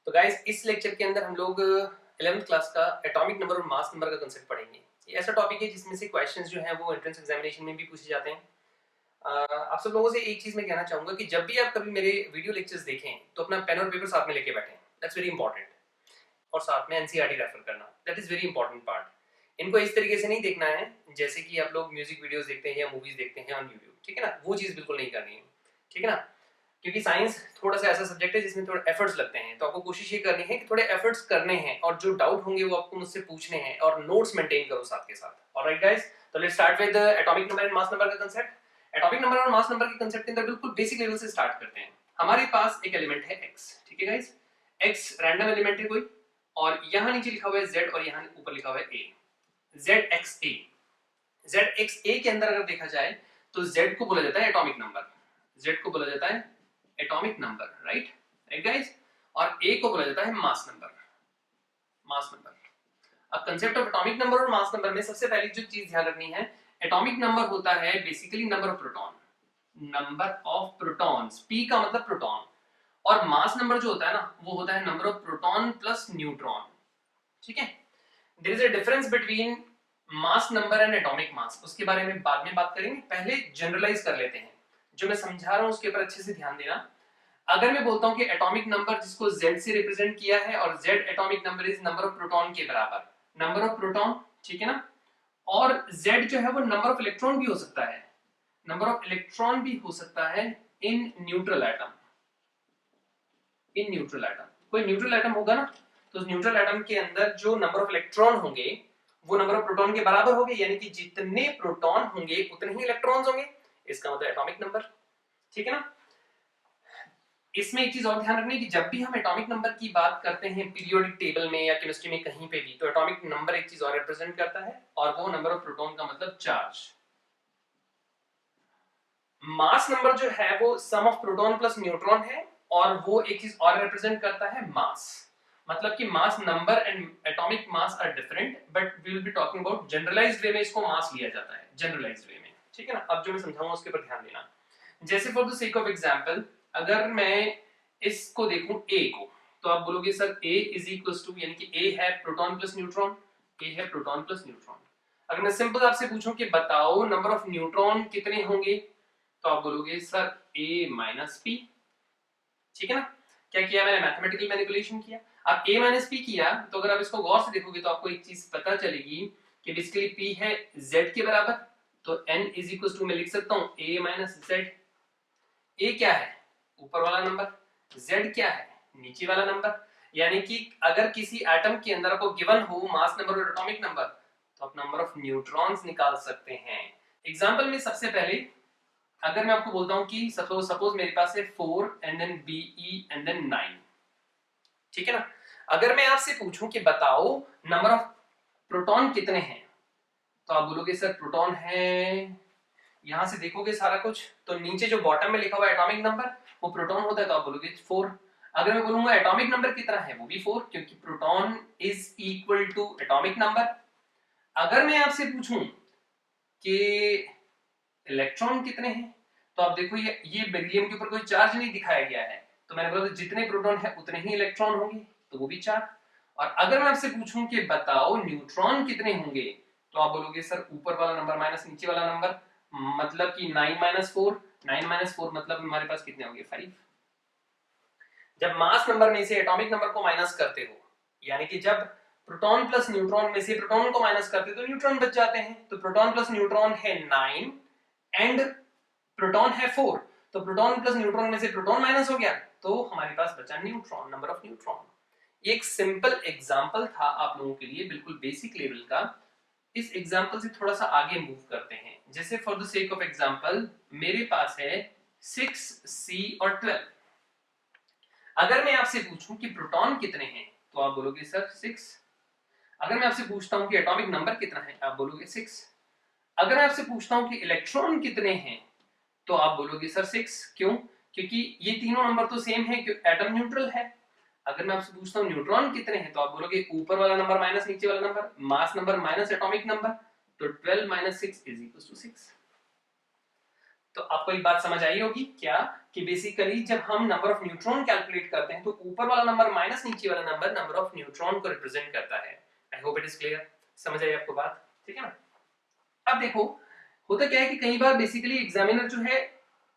तो गाइस इस लेक्चर के अंदर हम लोग 11th क्लास का एटॉमिक नंबर और मास नंबर का कंसेप्ट पढ़ेंगे। ये ऐसा टॉपिक है जिसमें से क्वेश्चंस जो हैं वो एंट्रेंस एग्जामिनेशन में भी पूछे जाते हैं। आप सब लोगों से एक चीज मैं कहना चाहूंगा कि जब भी आप कभी मेरे वीडियो लेक्चर्स देखें तो अपना पेन और पेपर साथ में लेके बैठें। That's very important. और साथ में एनसीईआरटी रेफर करना, that is very important part. इनको इस तरीके से नहीं देखना है जैसे कि आप लोग म्यूजिक वीडियोस देखते हैं या मूवीज देखते हैं ऑन यूट्यूब, ठीक है ना। वो चीज बिल्कुल नहीं करनी है, ठीक है ना। क्योंकि साइंस थोड़ा सा ऐसा सब्जेक्ट है जिसमें थोड़ा एफर्ट्स लगते हैं, तो आपको कोशिश ये करनी है कि थोड़े एफर्ट्स करने हैं और जो डाउट होंगे वो आपको मुझसे पूछने हैं और नोट्स मेंटेन करो साथ के साथ। ऑलराइट गाइस, तो let's start with atomic number and mass number का कांसेप्ट। एटॉमिक नंबर और मास नंबर के कांसेप्ट के अंदर बिल्कुल बेसिक लेवल से स्टार्ट करते हैं। हमारे पास एक एलिमेंट है x, ठीक है गाइस। x रैंडम एलिमेंट है कोई, और यहां नीचे लिखा हुआ है z और यहां ऊपर लिखा हुआ है a, zxa। zxa के अंदर अगर देखा जाए तो z को बोला जाता है एटॉमिक नंबर, z को बोला जाता है atomic number, right right guys. और a को बोला जाता है मास नंबर, मास नंबर। अब कंसेप्ट ऑफ एटॉमिक नंबर और मास नंबर में सबसे पहली जो चीज ध्यान रखनी है, एटॉमिक नंबर होता है basically number of proton, number of protons, p का मतलब प्रोटॉन, और मास नंबर जो होता है ना वो होता है number of proton plus neutron, ठीक है। There is a difference between mass number and atomic mass, उसके बारे में बाद में बात करेंगे। पहले जनरलाइज कर लेते हैं, जो मैं समझा रहा हूं उसके ऊपर अच्छे से ध्यान देना। अगर मैं बोलता हूं कि एटॉमिक नंबर जिसको z से रिप्रेजेंट किया है और z atomic number is number of proton के बराबर, नंबर ऑफ प्रोटॉन, ठीक है ना। और z जो है वो नंबर ऑफ इलेक्ट्रॉन भी हो सकता है, नंबर ऑफ इलेक्ट्रॉन भी हो सकता है in neutral atom, in neutral atom. कोई न्यूट्रल एटम होगा ना, तो उस न्यूट्रल एटम के अंदर जो नंबर ऑफ इलेक्ट्रॉन होंगे वो नंबर ऑफ प्रोटॉन के बराबर होंगे, यानी कि जितने प्रोटॉन होंगे उतने ही इलेक्ट्रॉन्स होंगे, इसका मतलब एटॉमिक नंबर, ठीक है ना। इसमें एक चीज और ध्यान रखनी है कि जब भी हम एटॉमिक नंबर की बात करते हैं पीरियोडिक टेबल में या केमिस्ट्री में कहीं पे भी, तो एटॉमिक नंबर एक चीज और रिप्रेजेंट करता है और वो नंबर ऑफ प्रोटॉन का मतलब चार्ज। मास नंबर जो है वो सम ऑफ प्रोटॉन प्लस न्यूट्रॉन है और वो एक चीज और रिप्रेजेंट करता है मास। मतलब कि mass number and atomic mass are different, but we will be talking about generalized way में इसको मास लिया जाता है, जनरलाइज्ड वे में, ठीक है ना। अब जो मैं समझाऊंगा उसके ऊपर ध्यान देना। जैसे for the sake of example, अगर मैं इसको देखूं a को, तो आप बोलोगे sir a is equals to, यानी कि a है प्रोटॉन प्लस न्यूट्रॉन, a है प्रोटॉन प्लस न्यूट्रॉन। अगर मैं सिंपल आपसे पूछूं कि बताओ नंबर ऑफ न्यूट्रॉन कितने होंगे, तो आप बोलोगे सर a माइनस p, ठीक है ना। क्या किया मैंने, मैथमेटिकल मैनिपुलेशन किया। अब a माइनस p किया, तो अगर आप इसको गौर से देखोगे तो आपको एक चीज पता चलेगी कि बेसिकली p है z के बराबर, तो n इज इक्वल्स टू मैं लिख सकता हूं a माइनस z। a क्या है, ऊपर वाला नंबर, z क्या है, नीचे वाला नंबर। यानी कि अगर किसी एटम के अंदर आपको गिवन हो मास नंबर और एटॉमिक नंबर, तो आप नंबर ऑफ न्यूट्रॉन्स निकाल सकते हैं। एग्जांपल में सबसे पहले अगर मैं आपको बोलता हूं कि सपोज मेरे पास है 4 and then BE and then 9, ठीक है ना। अगर मैं आपसे पूछूं कि बताओ नंबर ऑफ प्रोटॉन कितने हैं, तो आप बोलोगे सर प्रोटॉन है, यहां से देखोगे सारा कुछ तो नीचे जो बॉटम में लिखा हुआ है एटॉमिक नंबर वो प्रोटॉन होता है, तो आप बोलोगे 4। अगर मैं बोलूंगा एटॉमिक नंबर कितना है, वो भी 4, क्योंकि proton is equal to atomic number. अगर मैं आपसे पूछूं कि इलेक्ट्रॉन कितने हैं, तो आप देखो ये बेरिलियम के ऊपर कोई चार्ज नहीं दिखाया गया है, तो मैंने बोला जितने प्रोटॉन है उतने ही इलेक्ट्रॉन होंगे, तो वो भी 4। और अगर मैं आपसे पूछूं कि बताओ न्यूट्रॉन कितने होंगे, तो आप बोलोगे सर ऊपर वाला नंबर माइनस नीचे वाला नंबर, मतलब कि 9 माइनस 4, 9 माइनस 4 मतलब हमारे पास कितने होंगे, 5। जब मास नंबर में से एटॉमिक नंबर को माइनस करते हो, यानी कि जब प्रोटॉन प्लस न्यूट्रॉन में से प्रोटॉन को माइनस करते हो तो न्यूट्रॉन बच जाते हैं, तो प्रोटॉन प्लस न्यूट्रॉन है 9 एंड प्रोटॉन है 4, तो प्रोटॉन प्लस न्यूट्रॉन में से प्रोटॉन माइनस हो गया, तो हमारे पास बचा न्यूट्रॉन, नंबर ऑफ न्यूट्रॉन। एक सिंपल एग्जांपल था आप लोगों के लिए, बिल्कुल बेसिक लेवल का। इस एग्जांपल से थोड़ा सा आगे मूव करते हैं। जैसे for the sake of example मेरे पास है 6 C और 12। अगर मैं आपसे पूछूं कि प्रोटॉन कितने हैं, तो आप बोलोगे सर 6। अगर मैं आपसे पूछता हूं कि एटॉमिक नंबर कितना है, आप बोलोगे 6। अगर मैं आपसे पूछता हूं कि इलेक्ट्रॉन कितने हैं, तो आप बोलोगे सर 6। क्यों, क्योंकि ये तीनों नंबर तो सेम है, क्योंकि एटम न्यूट्रल है। अगर मैं आपसे पूछता हूं न्यूट्रॉन कितने हैं, तो आप बोलोगे ऊपर वाला नंबर माइनस नीचे वाला number, mass number minus atomic number, तो 12 माइनस 6 इज इक्वल टू 6। तो आपको एक बात समझ आई होगी क्या, कि बेसिकली जब हम नंबर ऑफ न्यूट्रॉन कैलकुलेट करते हैं तो ऊपर वाला नंबर माइनस नीचे वाला नंबर नंबर ऑफ न्यूट्रॉन को रिप्रेजेंट करता है। I hope it is clear, समझ आई आपको बात, ठीक है ना। अब देखो होता क्या है कि कई बार बेसिकली एग्जामिनर जो है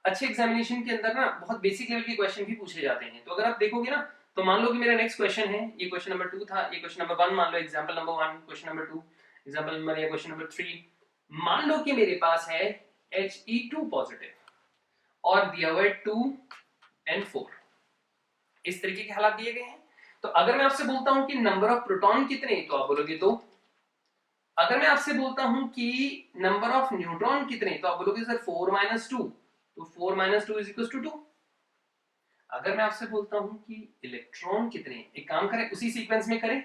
अच्छे एग्जामिनेशन के अंदर ना बहुत बेसिक लेवल के क्वेश्चन भी पूछे जाते हैं। तो अगर आप देखोगे ना, तो मान लो कि मेरा नेक्स्ट क्वेश्चन है, ये क्वेश्चन नंबर 2 था, ये क्वेश्चन नंबर 1 मान लो, example number 1, question number 2, example number या क्वेश्चन नंबर 3। मान लो कि मेरे पास है He2 पॉजिटिव और दिया हुआ है 2n4, इस तरीके के हालात दिए गए हैं। तो अगर मैं आपसे बोलता हूं कि नंबर ऑफ प्रोटॉन कितने, तो आप बोलोगे 2। अगर मैं आपसे बोलता हूं कि नंबर ऑफ न्यूट्रॉन कितने, तो आप बोलोगे सर 4 - 2, तो 4 - 2 = 2। अगर मैं आपसे बोलता हूं कि इलेक्ट्रॉन कितने, एक काम करें उसी सीक्वेंस में करें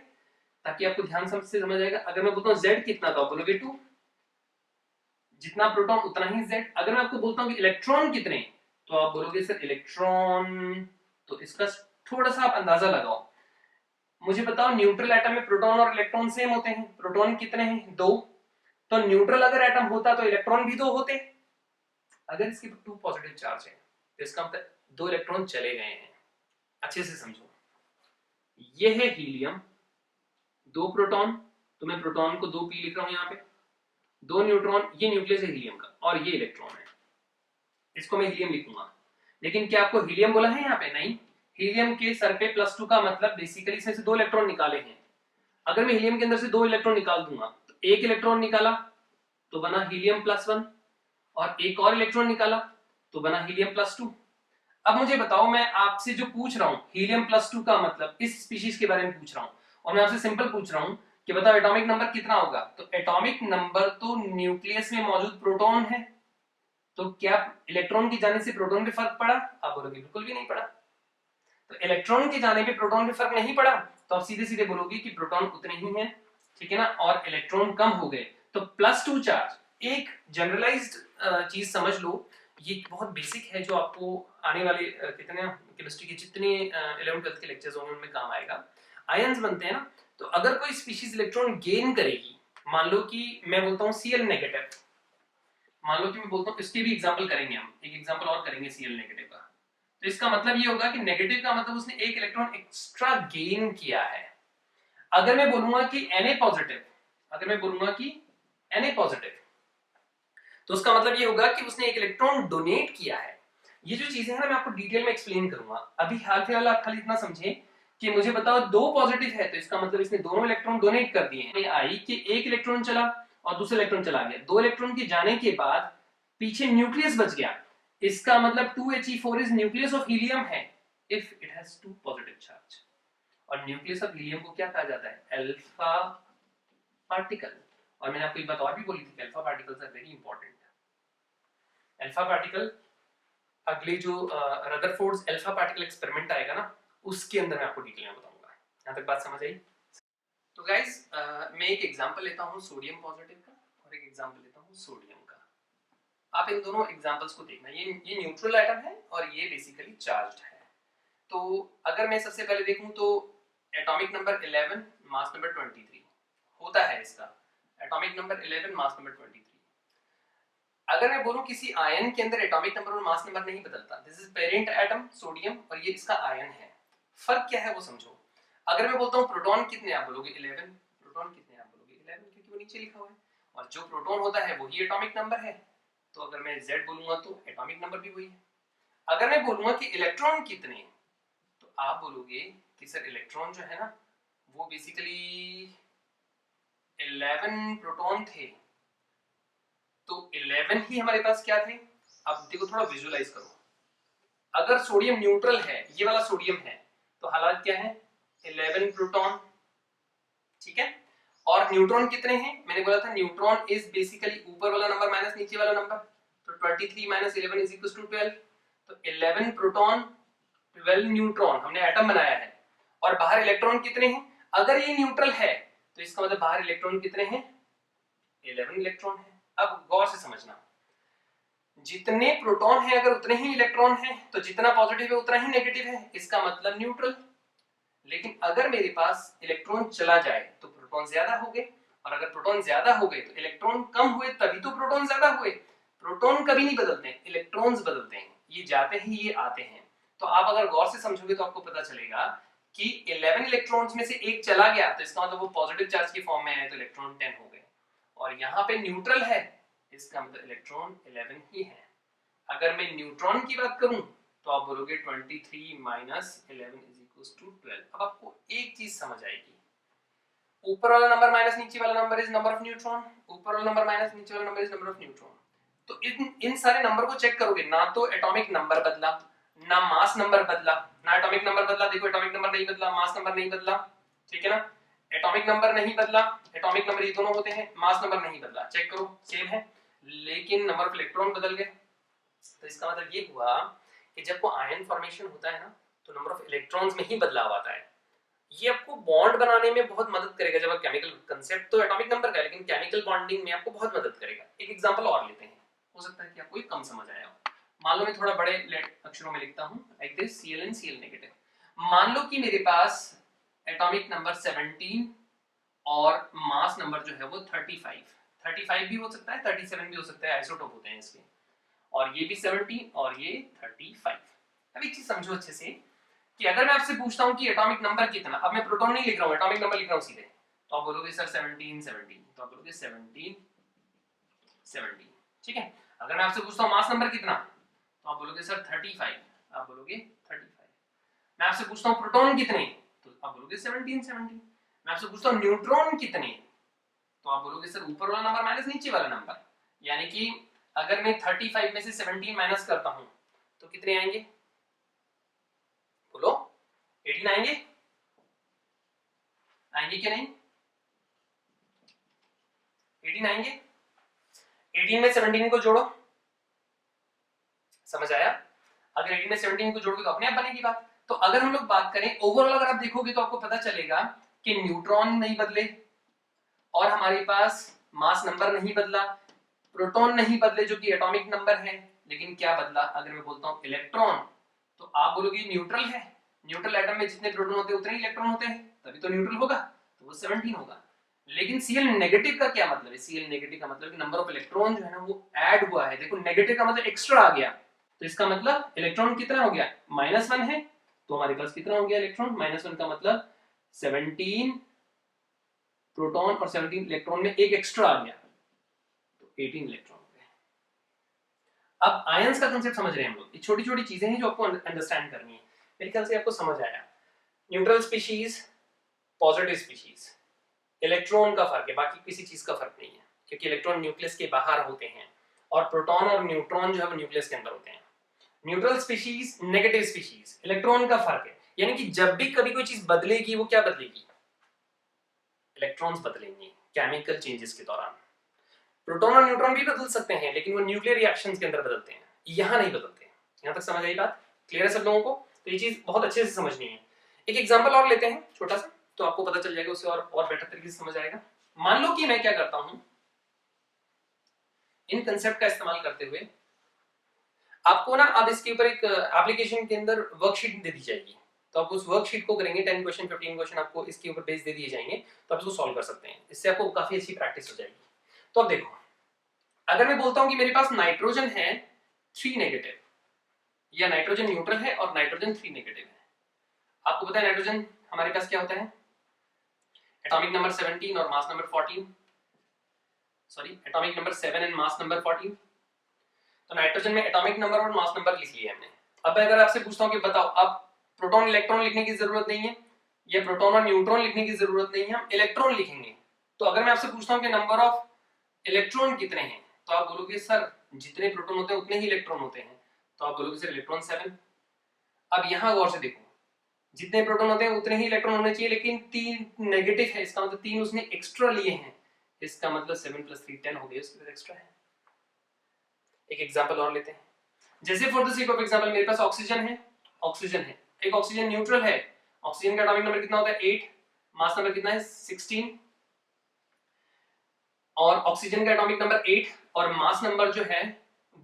ताकि आपको ध्यान से समझ आएगा। अगर मैं बोलता हूं Z कितना, तो आप बोलोगे 2, जितना प्रोटॉन उतना ही Z। अगर मैं आपको बोलता हूं कि इलेक्ट्रॉन कितने, तो आप बोलोगे सर इलेक्ट्रॉन, तो इसका थोड़ा सा आप अंदाजा लगाओ। मुझे बताओ न्यूट्रल एटम में प्रोटॉन और इलेक्ट्रॉन सेम होते हैं, प्रोटॉन कितने हैं, 2। तो न्यूट्रल अगर एटम होता तो इलेक्ट्रॉन भी 2 होते। अगर इसके 2 पॉजिटिव चार्ज है तो इसका मतलब 2 इलेक्ट्रॉन चले गए हैं। अच्छे से समझो, ये है हीलियम, 2 प्रोटॉन, तो मैं प्रोटॉन को 2p लिख रहा हूं यहाँ पे, 2 न्यूट्रॉन, ये न्यूक्लियस है हीलियम का और ये इलेक्ट्रॉन है, इसको मैं हीलियम लिखूंगा। लेकिन क्या आपको हीलियम बोला है यहाँ पे, नहीं। हीलियम के सर पे +2 का मतलब बेसिकली इसमें से 2 इलेक्ट्रॉन निकाले हैं। अगर मैं हीलियम के अंदर से 2 इलेक्ट्रॉन निकाल दूंगा तो एक इलेक्ट्रॉन निकाला तो बना हीलियम +1, और एक और इलेक्ट्रॉन निकाला तो बना हीलियम +2। अब मुझे बताओ, मैं आपसे जो पूछ रहा हूं हीलियम +2 का मतलब इस स्पीशीज के बारे में पूछ रहा हूं, और मैं आपसे सिंपल पूछ रहा हूं कि बताओ एटॉमिक नंबर कितना होगा। तो एटॉमिक नंबर तो न्यूक्लियस में मौजूद प्रोटॉन है, तो क्या इलेक्ट्रॉन के जाने से प्रोटॉन पे फर्क पड़ा, आप बोलोगे बिल्कुल भी नहीं पड़ा। तो इलेक्ट्रॉन के जाने पे प्रोटॉन पे फर्क नहीं पड़ा, तो आप सीधे सीधे बोलोगे कि प्रोटॉन उतने ही हैं, ठीक है ना, और इलेक्ट्रॉन कम हो गए। तो +2 चार्ज, एक जनरलाइज्ड चीज समझ लो, ये बहुत बेसिक है जो आपको आने वाले कितने केमिस्ट्री के जितने 11th 12th के लेक्चर्स होंगे उनमें काम आएगा। आयंस बनते हैं ना, तो अगर कोई स्पीशीज इलेक्ट्रॉन गेन करेगी, मान लो कि मैं बोलता हूं Cl नेगेटिव, मान लो कि मैं बोलता हूं, इसके भी एग्जांपल करेंगे हम, एक एग्जांपल और करेंगे Cl नेगेटिव का। तो इसका मतलब ये होगा कि नेगेटिव का मतलब उसने एक इलेक्ट्रॉन एक्स्ट्रा गेन किया है। अगर मैं बोलूंगा कि Na पॉजिटिव, अगर मैं बोलूंगा कि Na पॉजिटिव, तो उसका मतलब ये होगा कि उसने एक इलेक्ट्रॉन डोनेट किया है। ये जो चीजें हैं ना मैं आपको डिटेल में एक्सप्लेन करूंगा, अभी हाल फिलहाल आप खाली इतना समझे कि मुझे बताओ 2 पॉजिटिव है तो इसका मतलब इसने दोनों इलेक्ट्रॉन डोनेट कर दिए हैं। आई कि एक इलेक्ट्रॉन चला और दूसरा इलेक्ट्रॉन चला गया, 2 इलेक्ट्रॉन के जाने के बाद पीछे न्यूक्लियस बच गया, इसका मतलब 2He4 is nucleus of helium है if it has 2 positive charge. और न्यूक्लियस ऑफ हीलियम को क्या कहा जाता है, अल्फा पार्टिकल। और मैंने आपको एक बात और भी बोली थी कि alpha particles are very important. Alpha particle अगले जो रदरफोर्ड्स अल्फा पार्टिकल एक्सपेरिमेंट आएगा ना, उसके अंदर मैं आपको डिटेल में बताऊंगा। यहां तक बात समझ आई। तो गाइस मैं एक एग्जांपल लेता हूं सोडियम पॉजिटिव का और एक एग्जांपल लेता हूं सोडियम का। आप इन दोनों एग्जांपल्स को देखना, ये न्यूट्रल एटम है और ये बेसिकली चार्ज्ड है। तो अगर मैं सबसे पहले देखूं तो एटॉमिक नंबर 11, मास नंबर 23 होता है इसका, एटॉमिक नंबर 11, मास नंबर 23। अगर मैं बोलूं किसी आयन के अंदर एटॉमिक नंबर और मास नंबर नहीं बदलता, this is parent atom sodium और ये इसका आयन है। फर्क क्या है वो समझो। अगर मैं बोलता हूं प्रोटॉन कितने, आप बोलोगे 11, प्रोटॉन कितने, आप बोलोगे 11, क्योंकि वो नीचे लिखा हुआ है, और जो प्रोटॉन होता है वही एटॉमिक नंबर है। तो अगर मैं Z बोलूंगा तो एटॉमिक नंबर भी वही है। अगर मैं बोलूंगा कि इलेक्ट्रॉन कितने, तो आप बोलोगे कि सर इलेक्ट्रॉन जो है ना वो बेसिकली 11 प्रोटॉन थे, तो 11 ही हमारे पास क्या थे। अब देखो थोड़ा विजुअलाइज करो, अगर सोडियम न्यूट्रल है, ये वाला सोडियम है, तो हालात क्या है, 11 प्रोटॉन, ठीक है। और न्यूट्रॉन कितने हैं, मैंने बोला था न्यूट्रॉन इज बेसिकली ऊपर वाला नंबर माइनस नीचे वाला नंबर, तो 23 - 11 इज इक्वल टू 12। तो 11 प्रोटॉन 12 न्यूट्रॉन हमने एटम बनाया है, और बाहर इलेक्ट्रॉन कितने हैं। अगर ये न्यूट्रल है तो इसका मतलब बाहर इलेक्ट्रॉन कितने हैं, 11 इलेक्ट्रॉन है। अब गौर से समझना, जितने प्रोटॉन है अगर उतने ही इलेक्ट्रॉन है, तो जितना पॉजिटिव है उतना ही नेगेटिव है, इसका मतलब न्यूट्रल। लेकिन अगर मेरे पास इलेक्ट्रॉन चला जाए तो प्रोटॉन ज्यादा हो गए, और अगर प्रोटॉन ज्यादा हो गए तो इलेक्ट्रॉन कम हुए, तभी तो प्रोटॉन ज्यादा हुए। प्रोटॉन कभी नहीं बदलते हैं, इलेक्ट्रॉन्स बदलते हैं, ये जाते हैं ये आते हैं। तो आप अगर गौर से समझोगे तो आपको पता चलेगा कि 11 इलेक्ट्रॉन्स में से एक चला गया तो इसका मतलब वो पॉजिटिव चार्ज की फॉर्म में है, तो इलेक्ट्रॉन 10 हो गए। और यहाँ पे न्यूट्रल है, इसका मतलब इलेक्ट्रॉन 11 ही है। अगर मैं न्यूट्रॉन की बात करूं तो आप बोलोगे 23 माइनस 11 इज इक्वल्स टू 12। अब आपको एक चीज समझ आएगी, ऊपर वाला नंबर माइनस नीचे वाला number is number of neutron, ऊपर वाला नंबर माइनस नीचे वाला number is number of neutron. तो इन सारे नंबर को चेक करोगे, ना तो एटॉमिक नंबर बदला, ना मास नंबर बदला, ना एटॉमिक नंबर बदला, देखो एटॉमिक नंबर नहीं बदला, मास नंबर नहीं बदला, ठीक है ना, एटॉमिक नंबर नहीं बदला, एटॉमिक नंबर ये दोनों होते हैं, मास नंबर नहीं बदला, चेक करो सेम है, लेकिन नंबर ऑफ इलेक्ट्रॉन बदल गए। तो इसका मतलब ये हुआ कि जब वो आयन फॉर्मेशन होता है ना तो नंबर ऑफ इलेक्ट्रॉन्स में ही बदलाव आता है। ये आपको बॉन्ड बनाने में बहुत मदद करेगा। जब आप केमिकल कंसेप्ट तो एटॉमिक नंबर का है, लेकिन केमिकल बॉन्डिंग में आपको बहुत मदद करेगा। एक एग्जांपल और लेते हैं, हो सकता है कि आपको ये कम समझ आया हो। मान लो मैं थोड़ा बड़े अक्षरों में लिखता हूं, like this Cl and Cl negative. मान लो कि मेरे पास एटॉमिक नंबर 17 और मास नंबर जो है वो 35 भी हो सकता है, 37 भी हो सकता है, आइसोटोप होते हैं इसके, और ये भी 17 और ये 35। अब एक चीज समझो अच्छे से कि अगर मैं आपसे पूछता हूं कि एटॉमिक नंबर कितना, अब मैं प्रोटॉन नहीं लिख रहा हूं, एटॉमिक नंबर लिख रहा हूं सीधे, तो आप बोलोगे सर 17, तो आप बोलोगे 17, ठीक है। अगर मैं आपसे पूछता हूं मास नंबर कितना, तो आप बोलोगे सर 35, आप बोलोगे 35। मैं आपसे पूछता हूं प्रोटॉन कितने, तो आप बोलोगे 17। मैं आपसे पूछता हूं न्यूट्रॉन कितने, तो आप बोलोगे सर ऊपर वाला नंबर माइनस नीचे वाला नंबर। यानी कि अगर मैं 35 में से 17 माइनस करता हूं तो कितने आएंगे, बोलो 18 आएंगे, आएंगे क्या नहीं, 18 आएंगे। 18 में 17 को जोड़ो, समझ आया। अगर 18 में 17 को जोड़ोगे तो अपने आप बनेगी बात। तो अगर हम लोग बात करें ओवरऑल, अगर आप देखोगे तो आपको पता चलेगा कि न्यूट्रॉन नहीं बदले और हमारे पास मास नंबर नहीं बदला, प्रोटॉन नहीं बदले जो कि एटॉमिक नंबर है, लेकिन क्या बदला, अगर मैं बोलता हूं इलेक्ट्रॉन, तो आप बोलोगे न्यूट्रल है, न्यूट्रल एटम में जितने प्रोटॉन होते हैं उतने ही इलेक्ट्रॉन होते हैं, तभी तो न्यूट्रल होगा, तो वो 17 होगा। लेकिन Cl नेगेटिव का क्या मतलब है, Cl नेगेटिव का मतलब कि नंबर ऑफ इलेक्ट्रॉन जो है ना वो ऐड हुआ है। देखो नेगेटिव का मतलब एक्स्ट्रा आ गया, तो इसका मतलब इलेक्ट्रॉन कितना हो गया, -1 है, तो हमारे पास कितना हो गया इलेक्ट्रॉन, -1 का मतलब 17 प्रोटॉन और 17 इलेक्ट्रॉन में एक एक्स्ट्रा आ गया, तो 18 इलेक्ट्रॉन हो गए। अब आयंस का कांसेप्ट समझ रहे हैं हम लोग, ये छोटी छोटी चीजें हैं जो आपको अंडरस्टैंड करनी है। मेरे ख्याल से आपको समझ आया। Neutral species, positive species, electron का फर्क है, बाकी किसी चीज का फर्क नहीं है, क्योंकि इलेक्ट्रॉन न्यूक्लियस के बाहर होते हैं और प्रोटॉन और न्यूट्रॉन जो है वो न्यूक्लियस के अंदर होते हैं। Neutral species, negative species, electron का फर्क है, यानी कि जब भी कभी कोई चीज बदलेगी वो क्या बदलेगी, इलेक्ट्रॉन्स बदलेंगे केमिकल चेंजेस के दौरान। प्रोटॉन और न्यूट्रॉन भी बदल सकते हैं, लेकिन वो न्यूक्लियर रिएक्शंस के अंदर बदलते हैं, यहां नहीं बदलते। यहां तक समझ आई बात, क्लियर है सब लोगों को। तो ये चीज बहुत अच्छे से समझनी है। एक एग्जांपल और लेते हैं छोटा सा, तो आपको पता चल जाएगा, उससे और बेटर तरीके से समझ आएगा। मान लो कि मैं क्या करता हूं, इन कंसेप्ट का इस्तेमाल करते हुए आपको ना, अब इसके ऊपर एक एप्लीकेशन के अंदर वर्कशीट दे दी जाएगी, तो आप उस वर्कशीट को करेंगे, 10 क्वेश्चन 15 क्वेश्चन आपको इसके ऊपर बेस दे दिए जाएंगे, तो आप इसको सॉल्व कर सकते हैं। इससे आपको काफी अच्छी प्रैक्टिस हो जाएगी। तो अब देखो, अगर मैं बोलता हूं कि मेरे पास नाइट्रोजन है 3 नेगेटिव, या नाइट्रोजन न्यूट्रल है और नाइट्रोजन 3 नेगेटिव है। आपको पता है नाइट्रोजन हमारे पास क्या होता है, एटॉमिक नंबर 17 और mass number 14, sorry atomic number 7 and mass number 14। तो नाइट्रोजन में एटॉमिक नंबर और मास नंबर लिख लिया हमने। अब अगर आपसे पूछता हूं कि बताओ, अब प्रोटॉन इलेक्ट्रॉन लिखने की जरूरत नहीं है, या प्रोटॉन और न्यूट्रॉन लिखने की जरूरत नहीं है, हम इलेक्ट्रॉन लिखेंगे। तो अगर मैं आपसे पूछता हूं कि नंबर ऑफ इलेक्ट्रॉन कितने हैं, तो आप बोलोगे सर जितने प्रोटॉन होते हैं उतने ही इलेक्ट्रॉन होते हैं, तो आप बोलोगे सर इलेक्ट्रॉन 7। अब यहां गौर से देखो, जितने प्रोटॉन होते हैं उतने ही इलेक्ट्रॉन होने चाहिए, लेकिन 3 नेगेटिव है, इसका मतलब 3 उसने एक्स्ट्रा लिए हैं, इसका मतलब 7 + 3 10 हो गया, उसके बाद एक्स्ट्रा है। एक एग्जांपल और लेते हैं, जैसे for the sake of example मेरे पास ऑक्सीजन है, एक ऑक्सीजन न्यूट्रल है, ऑक्सीजन का एटॉमिक नंबर कितना होता है 8, मास नंबर कितना है 16, और ऑक्सीजन का एटॉमिक नंबर 8 और मास नंबर जो है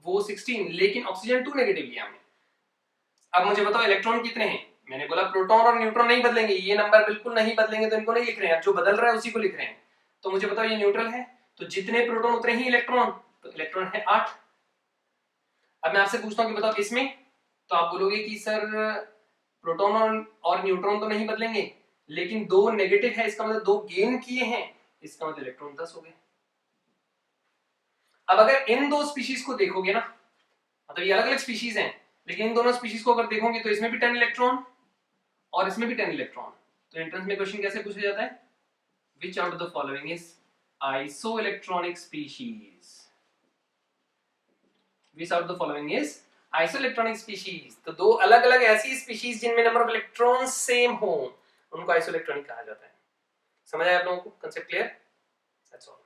वो 16, लेकिन ऑक्सीजन 2 नेगेटिव लिया हमने। अब मुझे बताओ इलेक्ट्रॉन कितने हैं, मैंने बोला प्रोटॉन और न्यूट्रॉन नहीं बदलेंगे, ये नंबर बिल्कुल नहीं बदलेंगे, तो इनको नहीं लिख रहे हैं, जो बदल रहा है उसी को लिख रहे हैं। तो मुझे बताओ ये न्यूट्रल है, तो जितने प्रोटॉन उतने ही इलेक्ट्रॉन, तो इलेक्ट्रॉन है 8, अब मैं आपसे पूछता हूँ कि बताओ इसमें, तो आप बोलोगे कि सर प्रोटॉन और न्यूट्रॉन तो नहीं बदलेंगे, लेकिन 2 नेगेटिव है, इसका मतलब 2 गेन किए हैं, इसका मतलब इलेक्ट्रॉन 10 हो गए। अब अगर इन 2 स्पीशीज को देखोगे ना, मतलब ये अलग अलग स्पीशीज हैं, लेकिन इन दोनों स्पीशीज को अगर देखोगे तो इसमें भी 10 इलेक्ट्रॉन और इसमें भी 10 इलेक्ट्रॉन। तो एंट्रेंस में क्वेश्चन कैसे पूछा जाता है, विच out of the following is isoelectronic species, which out of the following is isoelectronic species. तो 2 अलग अलग ऐसी स्पीशीज जिनमें नंबर ऑफ इलेक्ट्रॉन्स सेम हो, उनको आइसोइलेक्ट्रॉनिक कहा जाता है। समझ आया आप लोगों को कंसेप्ट क्लियर? That's all.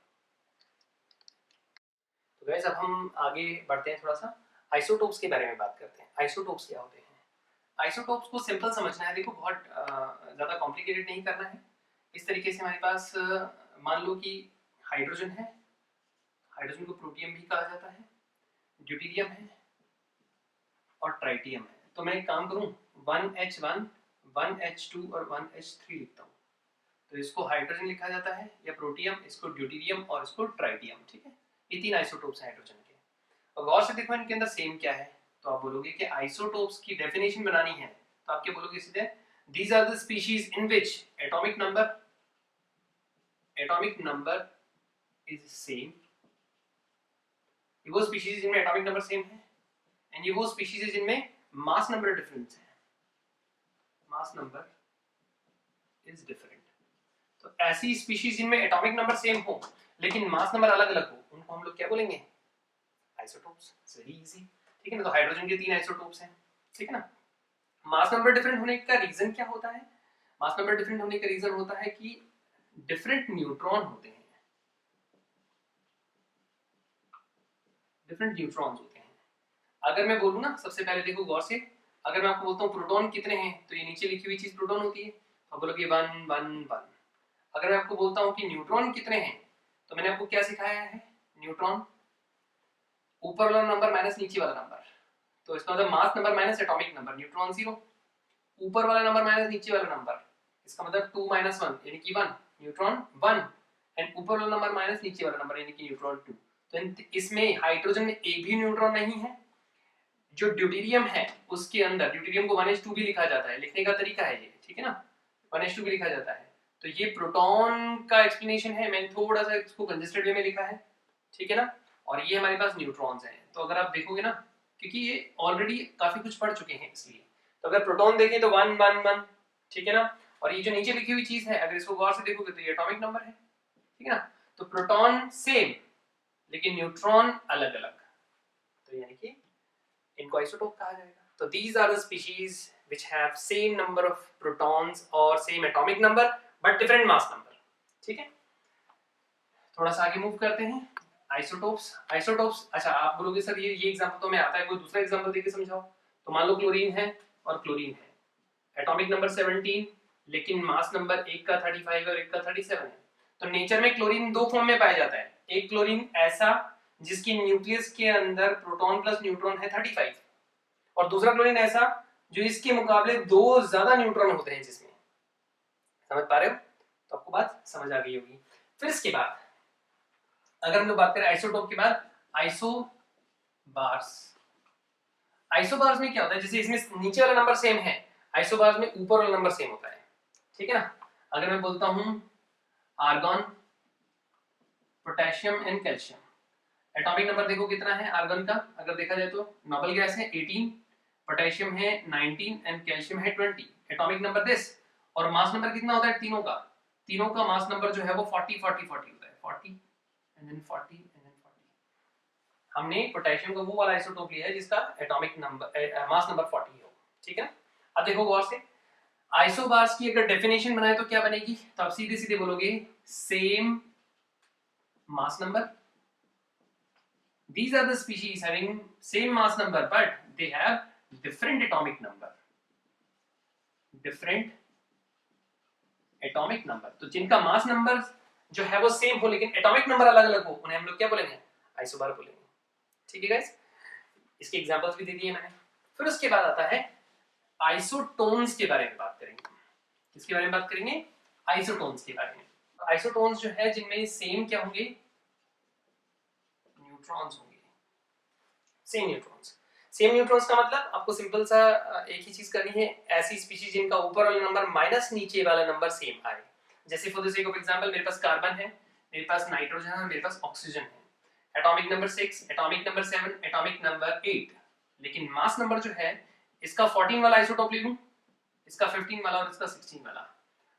तो गाइस अब हम आगे बढ़ते हैं, थोड़ा सा आइसोटोप्स के बारे में बात करते हैं। आइसोटोप्स क्या होते हैं? आइसोटोप्स को सिंपल समझना है, देखो बहुत ज़्यादा कॉम्प्लिकेटेड नहीं करना है। इस तरीके से हमारे पास मान लो कि हाइड्रोजन है, हाइड्रोजन को प्रोटियम भी कहा जाता है, ड्यूटेरियम है और ट्राइटियम है। तो मैं एक काम करूं, 1H1, 1H2 और 1H3 लिखता हूं। तो इसको हाइड्रोजन लिखा जाता है या प्रोटियम, इसको ड्यूटेरियम और इसको ट्राइटियम, ठीक है। ये 3 आइसोटोप्स हैं हाइड्रोजन के। और गौर से देखो इनके अंदर सेम क्या है। तो आप बोलोगे कि आइसोटोप्स की डेफिनेशन बनानी है, तो आप क्या बोलोगे सीधे, these are the species in which atomic number is same। ये वो स्पीशीज जिनमें एटॉमिक नंबर सेम है, एंड ये वो स्पीशीज है जिनमें मास नंबर डिफरेंस है, मास नंबर इज डिफरेंट। तो ऐसी स्पीशीज जिनमें एटॉमिक नंबर सेम हो लेकिन मास नंबर अलग अलग हो, उनको हम लोग क्या बोलेंगे, आइसोटोप्स। वेरी इजी, ठीक है ना। तो हाइड्रोजन के 3 आइसोटोप्स हैं, ठीक है ना। मास नंबर डिफरेंट होने का रीजन क्या होता है? मास नंबर डिफरेंट होने का रीजन होता है कि डिफरेंट न्यूट्रॉन होते हैं, डिफरेंट न्यूट्रॉन्स होते हैं। अगर मैं बोलूं ना, सबसे पहले देखो गौर से, अगर मैं आपको बोलता हूँ प्रोटॉन कितने हैं, तो ये नीचे लिखी हुई चीज प्रोटॉन होती है, तो बोलोगे 1 1 1। अगर मैं आपको बोलता हूँ कि न्यूट्रॉन कितने हैं, तो मैंने आपको क्या सिखाया है, न्यूट्रॉन ऊपर वाला नंबर माइनस नीचे वाला नंबर। तो इसका मतलब mass number minus atomic number, neutron 0, ऊपर वाला नंबर माइनस नीचे वाला नंबर, इसका मतलब 2 - 1 यानी कि 1, न्यूट्रॉन 1, एंड ऊपर वाला नंबर माइनस नीचे वाला नंबर यानी कि न्यूट्रॉन 2। तो इसमें हाइड्रोजन में एक भी न्यूट्रॉन नहीं है। जो ड्यूटेरियम है उसके अंदर, ड्यूटेरियम को 1H2 भी लिखा जाता है, लिखने का तरीका है ये, ठीक है ना, 1H2 भी लिखा जाता है। तो ये प्रोटॉन का एक्सप्लेनेशन है, मैंने थोड़ा सा इसको कंजेस्टेड वे में लिखा है, ठीक है ना। और ये हमारे पास न्यूट्रॉन्स हैं। तो अगर आप देखोगे ना, क्योंकि ये ऑलरेडी काफी कुछ पढ़ चुके हैं इसलिए, तो अगर प्रोटॉन देखें तो 1 1 1, ठीक है ना। और ये जो नीचे लिखी हुई चीज है, अगर इसको गौर से देखोगे तो ये एटॉमिक नंबर है, ठीक है ना। तो प्रोटॉन सेम लेकिन न्यूट्रॉन अलग अलग, तो यानी कि इनको आइसोटोप कहा जाएगा। तो these are the species which have same number of protons और same atomic number but different mass number, ठीक है। थोड़ा सा आगे मूव करते हैं। आइसोटोप्स, आइसोटोप्स, अच्छा आप बोलोगे सर ये एग्जांपल तो मैं आता है, कोई दूसरा एग्जांपल देके समझाओ। तो मान लो क्लोरीन है और क्लोरीन है, एटॉमिक नंबर 17 लेकिन मास नंबर एक का 35 और एक का 37 है। तो नेचर में क्लोरीन 2 फॉर्म में पाया जाता है, एक क्लोरीन ऐसा जिसकी न्यूक्लियस के अंदर प्रोटॉन प्लस न्यूट्रॉन है 35, और दूसरा क्लोरीन ऐसा जो इसके मुकाबले 2 ज्यादा न्यूट्रॉन होते हैं जिसमें। समझ पा रहे हो? तो आपको बात समझ आ गई होगी। फिर इसके बाद अगर हम लोग बात करें आइसोटोप के बाद, आइसोबार्स। आइसोबार्स में क्या होता है, जैसे इसमें नीचे वाला नंबर सेम है, आइसोबार्स में ऊपर वाला नंबर सेम होता है, ठीक है ना। अगर मैं बोलता हूं argon, potassium and calcium, atomic number देखो कितना है आर्गन का, अगर देखा जाए तो नोबल गैस है 18, पोटेशियम है 19 एंड कैल्शियम है 20, एटॉमिक नंबर दिस। और मास नंबर कितना होता है तीनों का, तीनों का मास नंबर जो है वो 40 40 40 होता है, 40 एंड देन 40 एंड देन 40। हमने पोटेशियम का वो वाला आइसोटोप लिया है जिसका एटॉमिक नंबर मास नंबर 40 हो, ठीक है। अब देखो गौर से, आइसोबार्स की अगर डेफिनेशन बनाए तो क्या बनेगी, तो आप सीधे सीधे बोलोगे same mass number, these are the species having same mass number but they have different atomic number, different atomic number। तो जिनका मास नंबर जो है वो सेम हो लेकिन एटॉमिक नंबर अलग अलग हो, उन्हें हम लोग क्या बोलेंगे, आइसोबार बोलेंगे, ठीक है गाइस। इसके एग्जांपल्स भी दे दिए मैंने। फिर उसके बाद आता है आइसोटोन्स के बारे में बात करेंगे। किसके बारे में बात करेंगे, आइसोटोन्स के बारे में। आइसोटोन्स जो है जिनमें सेम क्या होंगे, न्यूट्रॉन्स होंगे, सेम न्यूट्रॉन्स। सेम न्यूट्रॉन्स का मतलब आपको सिंपल सा एक ही चीज करनी है, ऐसी स्पीशीज जिनका ऊपर वाला नंबर माइनस नीचे वाला नंबर सेम आए। जैसे for the sake of example मेरे पास कार्बन है, मेरे पास नाइट्रोजन है, मेरे पास ऑक्सीजन है, atomic number 6, atomic number 7, atomic number 8, लेकिन मास नंबर जो है इसका 14 वाला आइसोटोप ले लूं, इसका 15 वाला और इसका 16 वाला।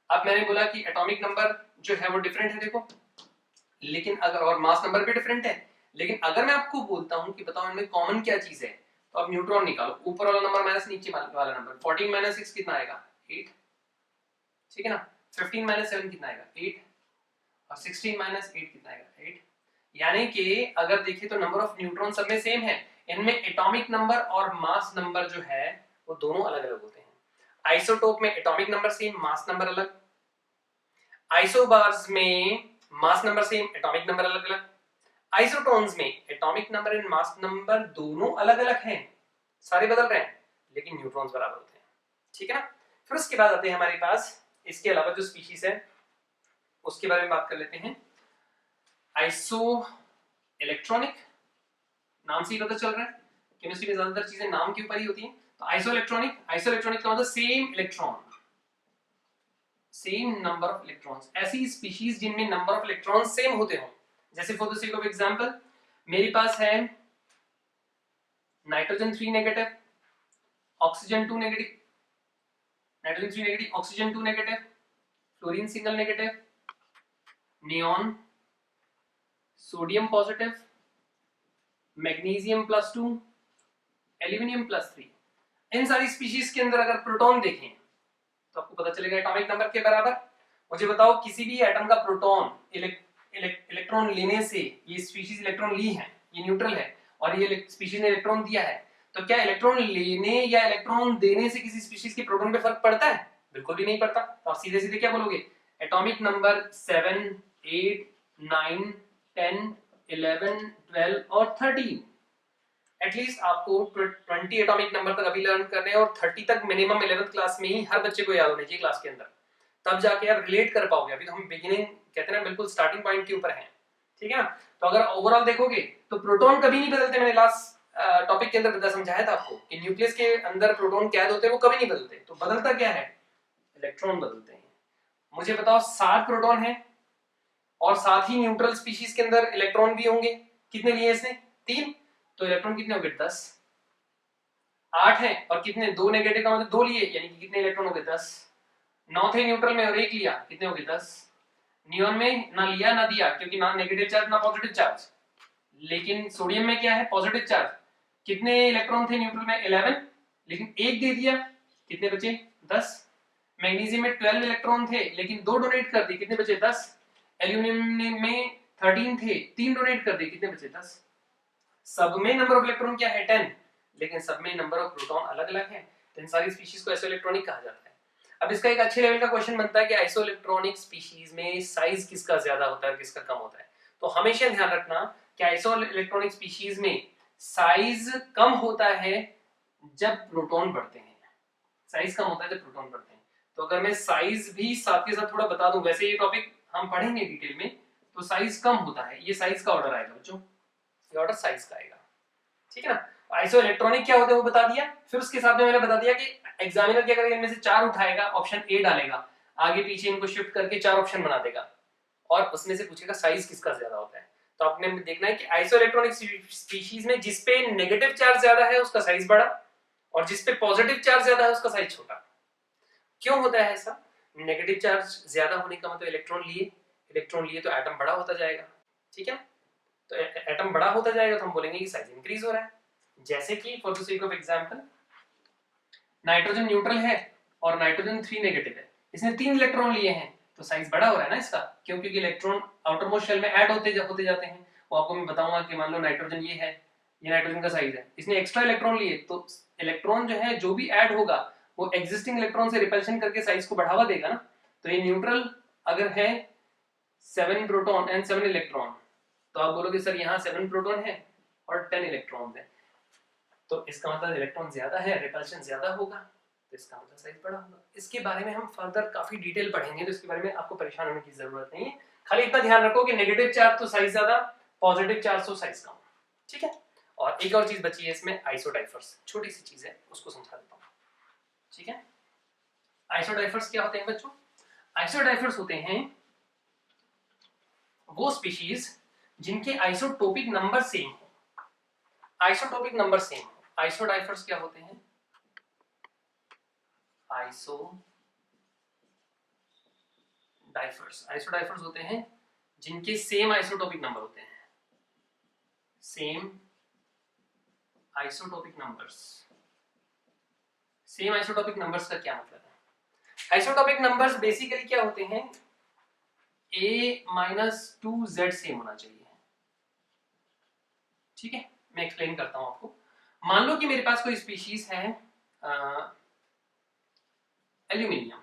अब मैंने बोला कि एटॉमिक नंबर जो है वो डिफरेंट है देखो, लेकिन अगर और मास नंबर भी डिफरेंट है, लेकिन अगर मैं आपको बोलता हूं कि बताओ इनमें कॉमन क्या चीज है, तो आप न्यूट्रॉन निकालो, ऊपर वाला नंबर माइनस नीचे वाला नंबर, 14 माइनस 6 कितना आएगा 8, ठीक है ना, 15 माइनस 7 कितना आएगा 8, और 16 माइनस 8 कितना आएगा 8। यानी कि अगर देखें तो नंबर ऑफ न्यूट्रॉन सब में सेम है, इनमें एटॉमिक नंबर और मास नंबर जो है वो दोनों अलग अलग होते हैं। आइसोटोप में atomic number same, mass number अलग, आइसोबार्स में mass number same, atomic number अलग अलग, आइसोटोन्स में atomic number and mass number दोनों अलग अलग हैं, सारे बदल रहे हैं लेकिन न्यूट्रॉन्स बराबर होते हैं, ठीक है ना। फिर उसके बाद आते हैं हमारे पास इसके अलावा जो स्पीशीज है उसके बारे में बात कर लेते हैं। आइसो इलेक्ट्रॉनिक, नाम से ही पता चल रहा है केमिस्ट्री में ज्यादातर चीजें नाम के ऊपर ही होती हैं। तो आइसो इलेक्ट्रॉनिक, आइसो इलेक्ट्रॉनिक का मतलब same electron, same number of electrons, ऐसी स्पीशीज जिनमें नंबर ऑफ इलेक्ट्रॉन सेम होते हो। जैसे for the sake of example मेरे पास है nitrogen 3 negative, oxygen 2 negative, nitrogen 3 negative, oxygen 2 negative, fluorine single negative, neon, sodium positive, magnesium +2, aluminium +3। इन सारी species के अंदर अगर प्रोटॉन देखें तो आपको पता चलेगा एटॉमिक नंबर के बराबर। मुझे बताओ किसी भी एटम का प्रोटॉन इलेक्ट्रॉन लेने से, ये स्पीशीज इलेक्ट्रॉन ली है, ये न्यूट्रल है, और ये स्पीशीज ने इलेक्ट्रॉन दिया है, तो क्या इलेक्ट्रॉन लेने या इलेक्ट्रॉन देने से किसी स्पीशीज के प्रोटॉन पे फर्क पड़ता है? बिल्कुल भी नहीं पड़ता। तो आप सीधे सीधे क्या बोलोगे, एटॉमिक नंबर 7, 8, 9, 10, 11, 12 और 13, एटलीस्ट आपको 20 एटॉमिक नंबर तक अभी लर्न करने हैं, और 30 तक मिनिमम 11th क्लास में ही हर बच्चे को याद होना चाहिए क्लास के अंदर, तब जाके आप रिलेट कर पाओगे। अभी तो हम बिगिनिंग कहते हैं ना, बिल्कुल स्टार्टिंग पॉइंट के ऊपर हैं, ठीक है ना। तो अगर ओवरऑल देखोगे तो प्रोटॉन कभी नहीं बदलते, मैंने लास्ट टॉपिक के अंदर समझाया था आपको कि न्यूक्लियस के अंदर प्रोटॉन कैद होते हैं, वो कभी नहीं बदलते। तो बदलता क्या है, इलेक्ट्रॉन बदलते हैं। मुझे बताओ 7 प्रोटॉन है और साथ ही न्यूट्रल स्पीशीज के अंदर इलेक्ट्रॉन भी होंगे, कितने लिए इसने 3, तो इलेक्ट्रॉन कितने हो गए 10। 8 है और कितने 2 नेगेटिव का मतलब 2 लिए, यानी कि कितने इलेक्ट्रॉन हो गए 10। 9 थे न्यूट्रल में और 1 लिया, कितने हो गए 10। नियॉन में ना लिया ना दिया, क्योंकि ना नेगेटिव चार्ज ना पॉजिटिव चार्ज, लेकिन सोडियम में क्या है पॉजिटिव चार्ज, कितने इलेक्ट्रॉन थे न्यूट्रल में 11, लेकिन 1 दे दिया, कितने बचे 10। मैग्नीशियम में 12 इलेक्ट्रॉन थे लेकिन 2 डोनेट कर दिए, कितने बचे 10। एल्यूमिनियम में 13 थे, 3 डोनेट कर दिए, कितने बचे 10। सब में नंबर ऑफ इलेक्ट्रॉन क्या है 10, लेकिन सब में नंबर ऑफ प्रोटॉन अलग अलग है। तो इन सारी स्पीशीज को आइसोइलेक्ट्रॉनिक कहा जाता है। अब इसका एक अच्छे लेवल का क्वेश्चन बनता है कि आइसोइलेक्ट्रॉनिक स्पीशीज में साइज किसका ज्यादा होता है, किसका कम होता है। तो हमेशा ध्यान रखना कि आइसोइलेक्ट्रॉनिक स्पीशीज में साइज कम होता है जब प्रोटॉन बढ़ते हैं, साइज कम होता है जब प्रोटॉन बढ़ते हैं। तो अगर मैं साइज भी साथ के साथ थोड़ा बता दूं, वैसे ये टॉपिक हम पढ़ेंगे डिटेल में, तो साइज कम होता है, ये साइज का ऑर्डर आएगा बच्चों, ये ऑर्डर साइज का आएगा, ठीक है ना। आइसो इलेक्ट्रॉनिक क्या होता है वो बता दिया। फिर उसके साथ में मैंने बता दिया कि एग्जामिनर क्या करेगा, इनमें से 4 उठाएगा, ऑप्शन ए डालेगा, आगे पीछे इनको शिफ्ट करके 4 ऑप्शन बना देगा और उसमें से पूछेगा साइज किसका ज्यादा होता है। तो आपने देखना है कि आइसो इलेक्ट्रॉनिक स्पीशीज में जिस पे नेगेटिव चार्ज ज्यादा है उसका साइज बड़ा, और जिस पे पॉजिटिव चार्ज ज्यादा है उसका साइज छोटा। क्यों होता है ऐसा? नेगेटिव चार्ज ज्यादा होने का मतलब इलेक्ट्रॉन लिए तो एटम बड़ा होता जाएगा, ठीक है। तो एटम बड़ा होता जाएगा तो हम बोलेंगे कि साइज इंक्रीज हो रहा है। जैसे कि for the sake of example nitrogen neutral है और नाइट्रोजन 3 नेगेटिव है, इसने 3 इलेक्ट्रॉन लिए हैं, तो साइज बड़ा हो रहा है ना इसका, क्योंकि इलेक्ट्रॉन आउटर मोस्ट शेल में ऐड होते जाते हैं। वो आपको मैं बताऊंगा कि मान लो नाइट्रोजन ये है, ये नाइट्रोजन का साइज है, इसने एक्स्ट्रा इलेक्ट्रॉन लिए, तो इलेक्ट्रॉन जो है जो भी ऐड होगा वो एग्जिस्टिंग इलेक्ट्रॉन से रिपल्शन करके साइज को बढ़ावा देगा ना। तो ये न्यूट्रल अगर है 7 प्रोटॉन एंड 7 इलेक्ट्रॉन, तो आप बोलोगे सर यहाँ 7 प्रोटॉन है और 10 इलेक्ट्रॉन है, तो इसका मतलब इलेक्ट्रॉन ज्यादा है, रिपल्शन ज्यादा होगा, तो इसका मतलब साइज बड़ा होगा। इसके बारे में हम फर्दर काफी डिटेल पढ़ेंगे, तो इसके बारे में आपको परेशान होने की जरूरत नहीं है। खाली इतना ध्यान रखो कि नेगेटिव चार्ज तो साइज ज्यादा, पॉजिटिव चार्ज तो साइज कम, ठीक है। और एक और चीज बची है इसमें, आइसोडाइफर्स, छोटी सी चीज है, उसको समझा देता हूँ, ठीक है। आइसोडाइफर्स क्या होते हैं बच्चों? आइसोडाइफर्स होते हैं वो स्पीशीज जिनके आइसोटोपिक नंबर सेम हो, आइसोटोपिक नंबर सेम हो। आइसोडाइफर्स क्या होते हैं? आइसोडाइफर्स होते हैं जिनके सेम आइसोटोपिक नंबर होते हैं, same isotopic numbers. Same isotopic numbers का क्या मतलब है? आइसोटोपिक नंबर्स बेसिकली क्या होते हैं? a-2z सेम होना चाहिए, ठीक है। मैं एक्सप्लेन करता हूं आपको। मान लो कि मेरे पास कोई स्पीशीज है एल्यूमिनियम,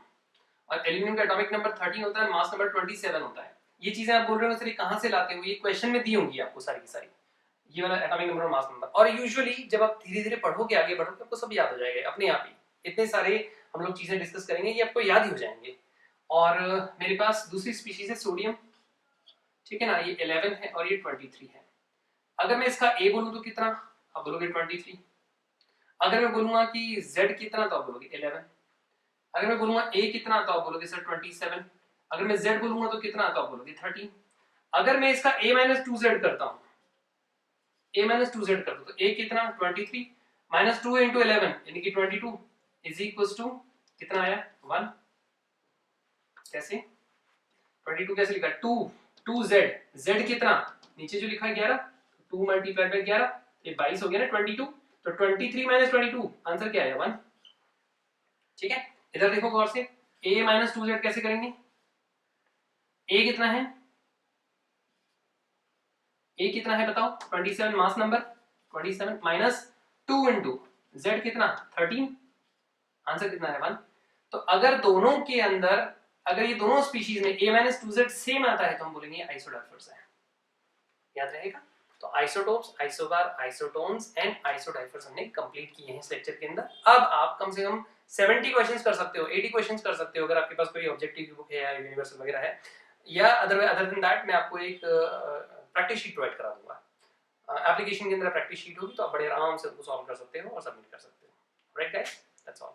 और एल्यूमिनियम का एटॉमिक नंबर 13 होता है, मास नंबर 27 होता है। ये चीजें आप बोल रहे हो सर कहां से लाते हो? ये क्वेश्चन में दी होंगी आपको सारी की सारी, ये वाला एटॉमिक नंबर और मास नंबर। और यूजुअली जब आप धीरे धीरे पढ़ोगे, आगे बढ़ोगे, आपको सब याद हो जाएगा अपने आप ही। इतने सारे हम लोग चीजें डिस्कस करेंगे, ये आपको याद ही हो जाएंगे। और मेरे पास दूसरी स्पीशीज है सोडियम, ठीक है ना, ये 11 है और ये 23 है। अगर मैं इसका ए बोलूं तो कितना? आप बोलोगे 23। अगर मैं बोलूंगा कि z कितना तो आप बोलोगे 11। अगर मैं बोलूंगा a कितना तो आप बोलोगे सर 27। अगर मैं z बोलूंगा तो कितना तो आप बोलोगे 13। अगर मैं इसका a-2z करता हूं, a-2z कर दो तो a कितना 23 माइनस 2 इंटू 11 यानी कि 22 इज इक्वल टू कितना आया 1। कैसे 22 कैसे लिखा? 2z कितना नीचे जो लिखा है 11, 2 मल्टीप्लाई बाय 11 ये 22 हो गया ना 22। तो 23 माइनस 22 आंसर क्या आया 1, ठीक है। इधर देखो गौर से, a-2z कैसे करेंगे? a कितना है? a कितना है बताओ? 27 mass number 27 minus 2 into z कितना 13, आंसर कितना है 1। तो अगर दोनों के अंदर, अगर ये दोनों स्पीशीज में a-2z सेम आता है तो हम बोलेंगे आइसोडाइफर्स है, याद रहेगा। तो isotopes, isobar, isotones and isodiaphers हमने कंप्लीट किए हैं इस लेक्चर के अंदर। अब आप कम से कम 70 क्वेश्चंस कर सकते हो, 80 क्वेश्चंस कर सकते हो अगर आपके पास कोई ऑब्जेक्टिव की बुक है या यूनिवर्सल वगैरह है, या अदर देन दैट मैं आपको एक प्रैक्टिस शीट प्रोवाइड करा दूंगा। एप्लीकेशन के अंदर प्रैक्टिस शीट होगी तो आप बड़े आराम से उसको सॉल्व कर सकते हो और सबमिट कर सकते हो। Right guys, that's all.